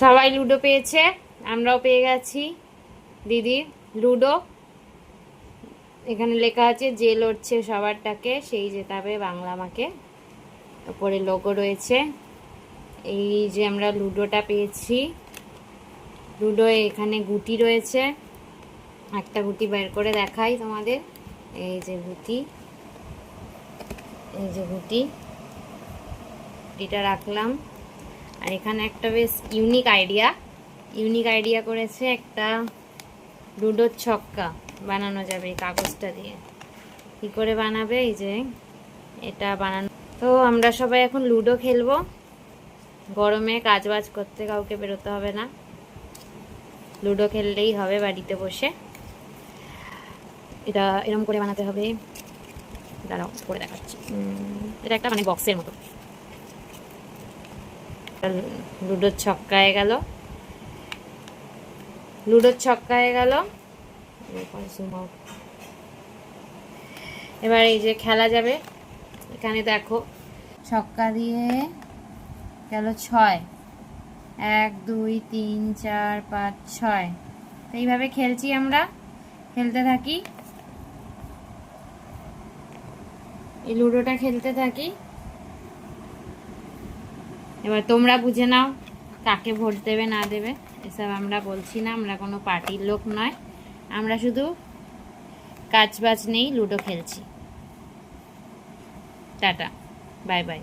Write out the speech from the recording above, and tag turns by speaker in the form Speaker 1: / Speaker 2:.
Speaker 1: সবাই লুডো পেয়েছে, আমরাও পেয়ে গেছি। দিদি লুডো, এখানে লেখা আছে যে লড়ছে সবারটাকে সেই জেতাবে বাংলা মাকে, উপরে লোগো রয়েছে। এই যে আমরা লুডোটা পেয়েছি, লুডো এখানে গুটি রয়েছে, একটা গুটি বের করে দেখাই তোমাদের। এই যে গুটি, এই যে গুটিটা রাখলাম। আর এখানে একটা বেশ ইউনিক আইডিয়া করেছে, একটা লুডোর ছক্কা বানানো যাবে এই কাগজটা দিয়ে। কি করে বানাবে, এই যে এটা বানানো। তো আমরা সবাই এখন লুডো খেলবো, গরমে কাজবাজ করতে কাউকে বেরোতে হবে না, লুডো খেললেই হবে বাড়িতে বসে। এটা এরকম করে বানাতে হবে, দাঁড়াও করে দেখাচ্ছি। এটা একটা মানে বক্সের মতো। লুডোর ছক্কা হয়ে গেল, এবার এই যে খেলা যাবে। এখানে দেখো ছক্কা দিয়ে গেল 6, 1 2 3 4 5 6। এইভাবে খেলছি, আমরা খেলতে থাকি, এই লুডোটা খেলতে থাকি। এবার তোমরা বুঝে নাও কাকে ভোট দেবে না দেবে, এসব আমরা বলছি না, আমরা কোনো পার্টির লোক নয়, আমরা শুধু কাজ বাজ নেই লুডো খেলছি। Tata, bye bye.